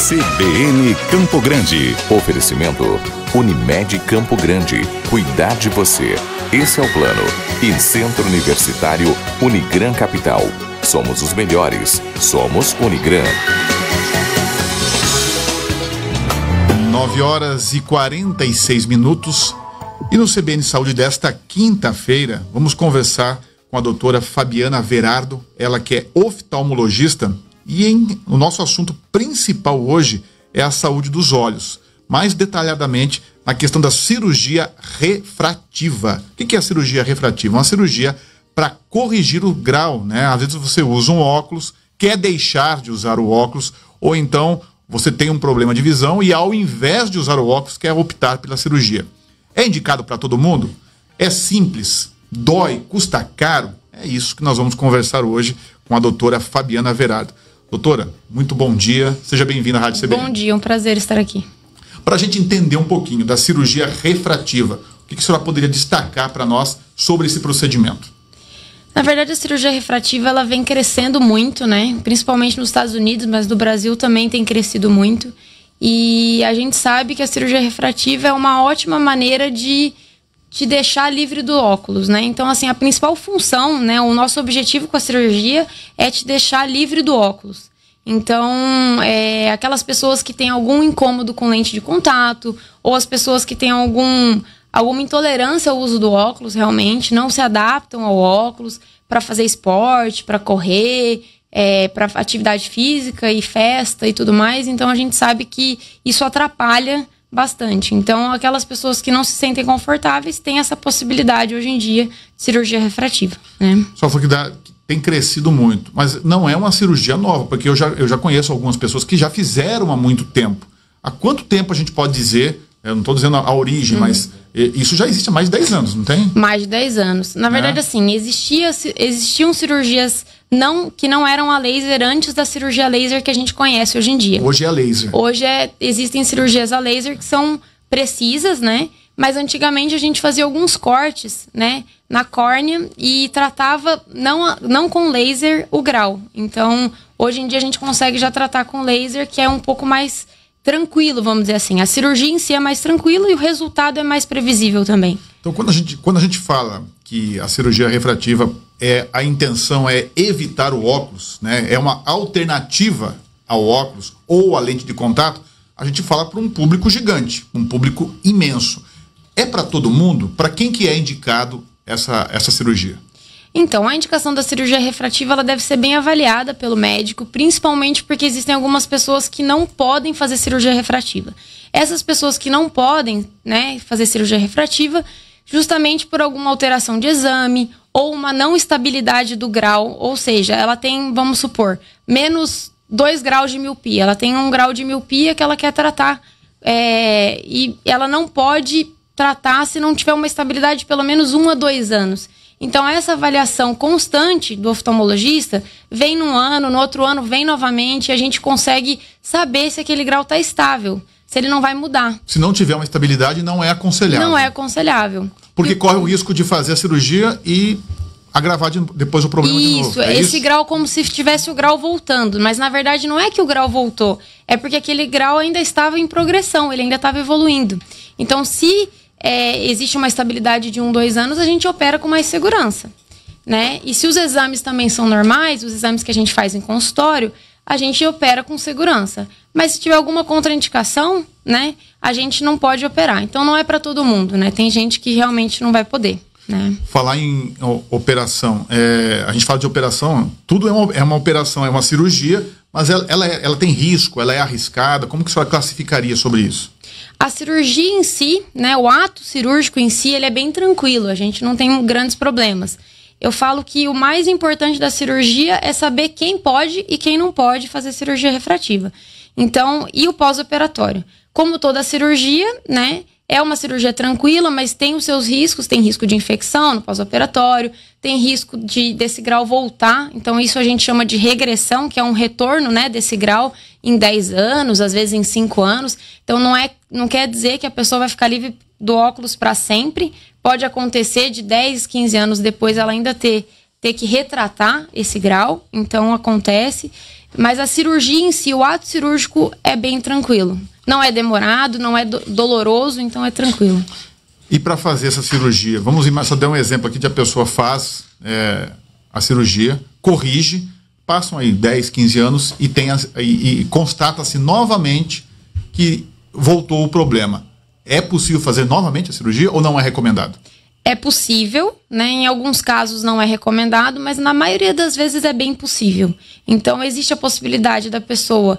CBN Campo Grande. Oferecimento Unimed Campo Grande. Cuidar de você. Esse é o plano. E Centro Universitário Unigran Capital. Somos os melhores. Somos Unigran. 9h46. E no CBN Saúde desta quinta-feira, vamos conversar com a doutora Fabiana Verardo, ela que é oftalmologista, e o nosso assunto principal hoje é a saúde dos olhos, mais detalhadamente na questão da cirurgia refrativa. O que é a cirurgia refrativa? Uma cirurgia para corrigir o grau, né? Às vezes você usa um óculos, quer deixar de usar o óculos, ou então você tem um problema de visão e ao invés de usar o óculos, quer optar pela cirurgia. É indicado para todo mundo? É simples? Dói? Custa caro? É isso que nós vamos conversar hoje com a doutora Fabiana Verardo. Doutora, muito bom dia. Seja bem-vinda à Rádio CBN. Bom dia, um prazer estar aqui. Para a gente entender um pouquinho da cirurgia refrativa, o que a senhora poderia destacar para nós sobre esse procedimento? Na verdade, a cirurgia refrativa ela vem crescendo muito, né? Principalmente nos Estados Unidos, mas no Brasil também tem crescido muito. E a gente sabe que a cirurgia refrativa é uma ótima maneira de te deixar livre do óculos, né? Então, assim, a principal função, né? O nosso objetivo com a cirurgia é te deixar livre do óculos. Então, aquelas pessoas que têm algum incômodo com lente de contato, ou as pessoas que têm alguma intolerância ao uso do óculos, realmente, não se adaptam ao óculos para fazer esporte, para correr, para atividade física e festa e tudo mais. Então, a gente sabe que isso atrapalha bastante. Então, aquelas pessoas que não se sentem confortáveis têm essa possibilidade hoje em dia de cirurgia refrativa, né? Só foi que tem crescido muito, mas não é uma cirurgia nova, porque eu já conheço algumas pessoas que já fizeram há muito tempo. Há quanto tempo a gente pode dizer, eu não estou dizendo a origem, mas isso já existe há mais de 10 anos, não tem? Mais de 10 anos. Na verdade, assim, existiam cirurgias que não eram a laser antes da cirurgia laser que a gente conhece hoje em dia. Hoje é a laser. Existem cirurgias a laser que são precisas, né? Mas antigamente a gente fazia alguns cortes, né, na córnea e tratava não com laser o grau. Então, hoje em dia a gente consegue já tratar com laser, que é um pouco mais tranquilo, vamos dizer assim. A cirurgia em si é mais tranquila e o resultado é mais previsível também. Então, quando a gente fala que a cirurgia refrativa a intenção é evitar o óculos, né, é uma alternativa ao óculos ou à lente de contato, a gente fala para um público gigante, um público imenso. É para todo mundo? Para quem que é indicado essa cirurgia? Então, a indicação da cirurgia refrativa ela deve ser bem avaliada pelo médico, principalmente porque existem algumas pessoas que não podem fazer cirurgia refrativa. Essas pessoas que não podem, né, fazer cirurgia refrativa, justamente por alguma alteração de exame ou uma não estabilidade do grau, ou seja, ela tem, vamos supor, menos 2 graus de miopia. Ela tem 1 grau de miopia que ela quer tratar e ela não pode tratar se não tiver uma estabilidade de pelo menos 1 a 2 anos. Então, essa avaliação constante do oftalmologista vem num ano, no outro ano vem novamente, e a gente consegue saber se aquele grau está estável, se ele não vai mudar. Se não tiver uma estabilidade, não é aconselhável. Não é aconselhável. Porque corre o risco de fazer a cirurgia e agravar depois o problema de novo. Isso, esse grau como se tivesse o grau voltando, mas na verdade não é que o grau voltou, é porque aquele grau ainda estava em progressão, ele ainda estava evoluindo. Então, se existe uma estabilidade de 1, 2 anos, a gente opera com mais segurança, né? E se os exames também são normais, os exames que a gente faz em consultório, a gente opera com segurança. Mas se tiver alguma contraindicação, né, a gente não pode operar. Então não é para todo mundo, né? Tem gente que realmente não vai poder, né? Falar em operação, a gente fala de operação, tudo é uma operação, é uma cirurgia, mas ela tem risco, ela é arriscada. Como que a senhora classificaria sobre isso? A cirurgia em si, né, o ato cirúrgico em si, ele é bem tranquilo, a gente não tem grandes problemas. Eu falo que o mais importante da cirurgia é saber quem pode e quem não pode fazer cirurgia refrativa. Então, e o pós-operatório? Como toda cirurgia, né, é uma cirurgia tranquila, mas tem os seus riscos, tem risco de infecção no pós-operatório, tem risco desse grau voltar, então isso a gente chama de regressão, que é um retorno, né, desse grau em 10 anos, às vezes em 5 anos. Então não quer dizer que a pessoa vai ficar livre do óculos para sempre. Pode acontecer de 10, 15 anos depois ela ainda ter que retratar esse grau, então acontece. Mas a cirurgia em si, o ato cirúrgico é bem tranquilo. Não é demorado, não é doloroso, então é tranquilo. E para fazer essa cirurgia, vamos só dar um exemplo aqui de a pessoa faz a cirurgia, corrige, passam aí 10, 15 anos e constata-se novamente que voltou o problema. É possível fazer novamente a cirurgia ou não é recomendado? É possível, né? Em alguns casos não é recomendado, mas na maioria das vezes é bem possível. Então existe a possibilidade da pessoa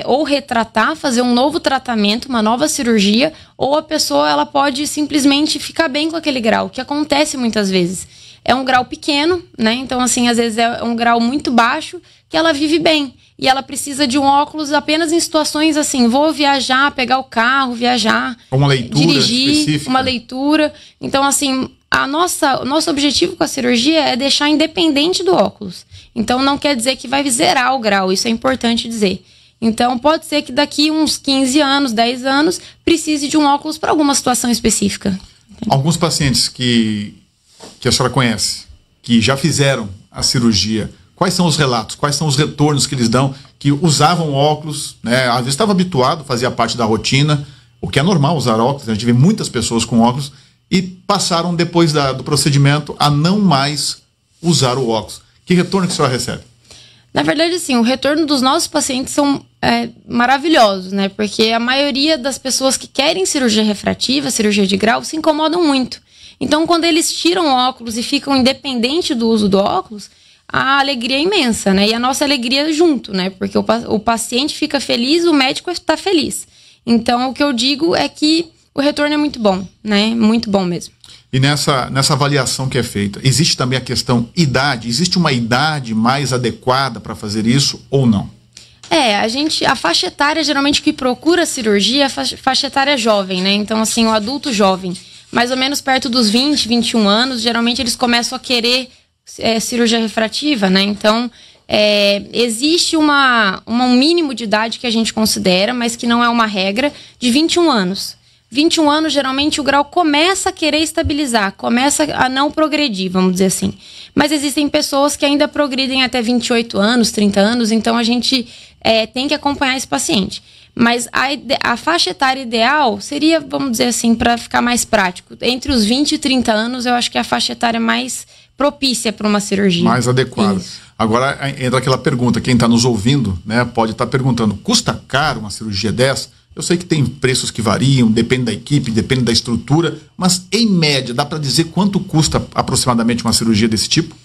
ou retratar, fazer um novo tratamento, uma nova cirurgia, ou a pessoa ela pode simplesmente ficar bem com aquele grau, que acontece muitas vezes. É um grau pequeno, né? Então, assim, às vezes é um grau muito baixo que ela vive bem. E ela precisa de um óculos apenas em situações assim, vou viajar, pegar o carro, viajar, uma leitura dirigir, específica. Uma leitura. Então, assim, o nosso objetivo com a cirurgia é deixar independente do óculos. Então, não quer dizer que vai zerar o grau, isso é importante dizer. Então, pode ser que daqui uns 15 anos, 10 anos, precise de um óculos para alguma situação específica. Alguns pacientes que a senhora conhece, que já fizeram a cirurgia, quais são os relatos, quais são os retornos que eles dão, que usavam óculos, né? Às vezes estava habituado, fazia parte da rotina, o que é normal usar óculos, a gente vê muitas pessoas com óculos, e passaram depois do procedimento a não mais usar o óculos. Que retorno que a senhora recebe? Na verdade, assim, o retorno dos nossos pacientes são maravilhosos, né? Porque a maioria das pessoas que querem cirurgia refrativa, cirurgia de grau, se incomodam muito. Então, quando eles tiram óculos e ficam independente do uso do óculos, a alegria é imensa, né? E a nossa alegria junto, né? Porque o paciente fica feliz, o médico está feliz. Então, o que eu digo é que o retorno é muito bom, né? Muito bom mesmo. E nessa avaliação que é feita, existe também a questão idade? Existe uma idade mais adequada para fazer isso ou não? A faixa etária geralmente que procura cirurgia é a faixa etária jovem, né? Então, assim, o adulto jovem, mais ou menos perto dos 20, 21 anos, geralmente eles começam a querer cirurgia refrativa, né? Então, existe um mínimo de idade que a gente considera, mas que não é uma regra, de 21 anos. 21 anos, geralmente, o grau começa a querer estabilizar, começa a não progredir, vamos dizer assim. Mas existem pessoas que ainda progridem até 28 anos, 30 anos, então a gente tem que acompanhar esse paciente. Mas a faixa etária ideal seria, vamos dizer assim, para ficar mais prático, entre os 20 e 30 anos, eu acho que é a faixa etária mais propícia para uma cirurgia. Mais adequada. Isso. Agora entra aquela pergunta, quem está nos ouvindo, né, pode estar perguntando, custa caro uma cirurgia dessa? Eu sei que tem preços que variam, depende da equipe, depende da estrutura, mas em média, dá para dizer quanto custa aproximadamente uma cirurgia desse tipo?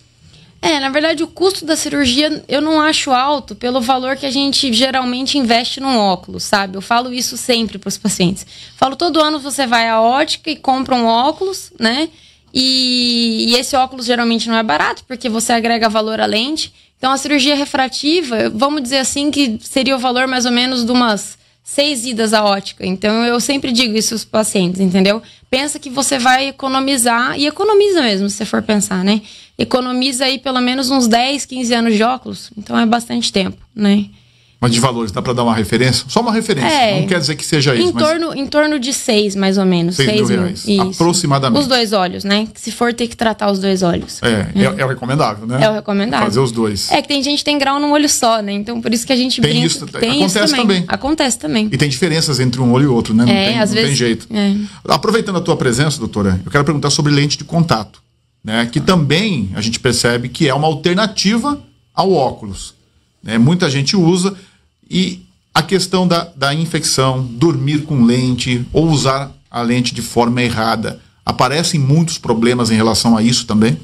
Na verdade, o custo da cirurgia eu não acho alto pelo valor que a gente geralmente investe num óculos, sabe? Eu falo isso sempre para os pacientes. Falo, todo ano você vai à ótica e compra um óculos, né? E esse óculos geralmente não é barato, porque você agrega valor à lente. Então, a cirurgia refrativa, vamos dizer assim, que seria o valor mais ou menos de umas 6 idas à ótica. Então, eu sempre digo isso aos pacientes, entendeu? Pensa que você vai economizar, e economiza mesmo, se você for pensar, né? Economiza aí pelo menos uns 10, 15 anos de óculos. Então, é bastante tempo, né? Mas de valores, dá para dar uma referência? Só uma referência, não quer dizer que seja isso. Em torno de 6, mais ou menos. 6 mil reais, isso. aproximadamente. Os 2 olhos, né? Se for ter que tratar os 2 olhos. É o recomendável, né? É o recomendável. Fazer os 2. Que tem gente que tem grau num olho só, né? Então, por isso que a gente brinca. Acontece também. Acontece também. E tem diferenças entre um olho e outro, né? Não tem jeito. Aproveitando a tua presença, doutora, eu quero perguntar sobre lente de contato, né? Que também a gente percebe que é uma alternativa ao óculos, né? Muita gente usa e a questão da infecção, dormir com lente ou usar a lente de forma errada. Aparecem muitos problemas em relação a isso também?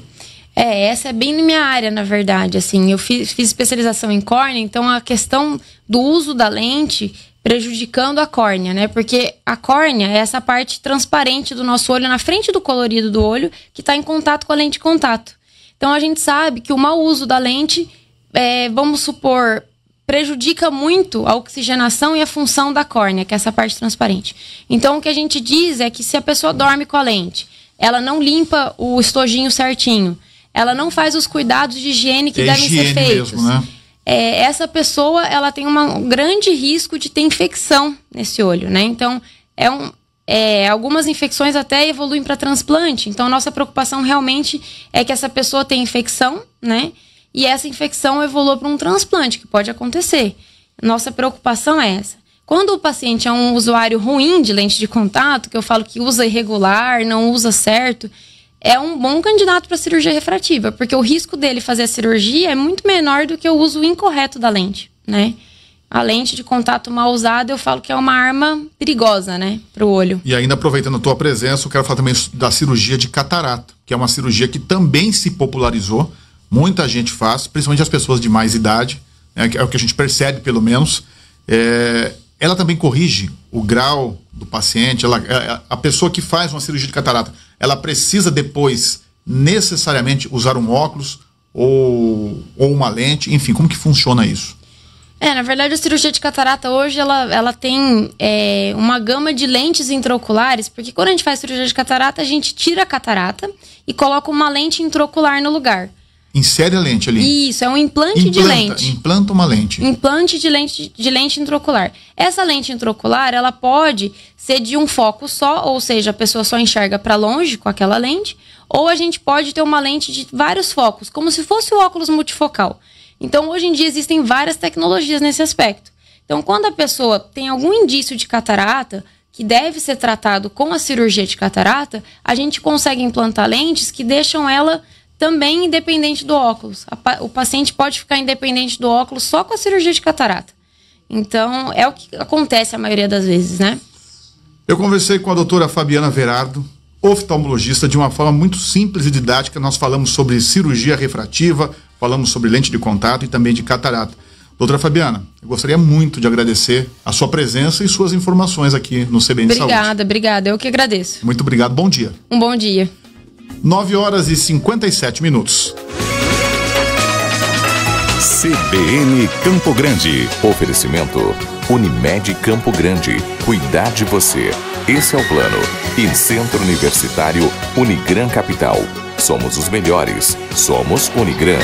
Essa é bem na minha área, na verdade. Assim, eu fiz especialização em córnea, então a questão do uso da lente prejudicando a córnea, né? Porque a córnea é essa parte transparente do nosso olho, na frente do colorido do olho, que está em contato com a lente de contato. Então, a gente sabe que o mau uso da lente, vamos supor, prejudica muito a oxigenação e a função da córnea, que é essa parte transparente. Então, o que a gente diz é que se a pessoa dorme com a lente, ela não limpa o estojinho certinho, ela não faz os cuidados de higiene que devem ser feitos. Mesmo, né? Essa pessoa, ela tem um grande risco de ter infecção nesse olho, né? Então, algumas infecções até evoluem para transplante. Então, a nossa preocupação realmente é que essa pessoa tenha infecção, né? e essa infecção evolua para um transplante, que pode acontecer. Nossa preocupação é essa. Quando o paciente é um usuário ruim de lente de contato, que eu falo que usa irregular, não usa certo, é um bom candidato para cirurgia refrativa, porque o risco dele fazer a cirurgia é muito menor do que o uso incorreto da lente, né? A lente de contato mal usada, eu falo que é uma arma perigosa, né, para o olho. E ainda aproveitando a tua presença, eu quero falar também da cirurgia de catarata, que é uma cirurgia que também se popularizou. Muita gente faz, principalmente as pessoas de mais idade, é o que a gente percebe, pelo menos. Ela também corrige o grau do paciente. A pessoa que faz uma cirurgia de catarata, ela precisa depois necessariamente usar um óculos ou uma lente, enfim, como que funciona isso? Na verdade, a cirurgia de catarata hoje, ela tem uma gama de lentes intraoculares, porque quando a gente faz cirurgia de catarata, a gente tira a catarata e coloca uma lente intraocular no lugar. Insere a lente ali. Isso, é um implante de lente. Implanta uma lente. Implante de lente intraocular. Essa lente intraocular, ela pode ser de um foco só, ou seja, a pessoa só enxerga para longe com aquela lente, ou a gente pode ter uma lente de vários focos, como se fosse o óculos multifocal. Então, hoje em dia, existem várias tecnologias nesse aspecto. Então, quando a pessoa tem algum indício de catarata, que deve ser tratado com a cirurgia de catarata, a gente consegue implantar lentes que deixam ela também independente do óculos. O paciente pode ficar independente do óculos só com a cirurgia de catarata. Então, é o que acontece a maioria das vezes, né? Eu conversei com a doutora Fabiana Verardo, oftalmologista, de uma forma muito simples e didática. Nós falamos sobre cirurgia refrativa, falamos sobre lente de contato e também de catarata. Doutora Fabiana, eu gostaria muito de agradecer a sua presença e suas informações aqui no CBN Saúde. Obrigada. Eu que agradeço. Muito obrigado. Bom dia. Um bom dia. 9h57. CBN Campo Grande. Oferecimento Unimed Campo Grande. Cuidar de você. Esse é o plano. E Centro Universitário Unigran Capital. Somos os melhores. Somos Unigran.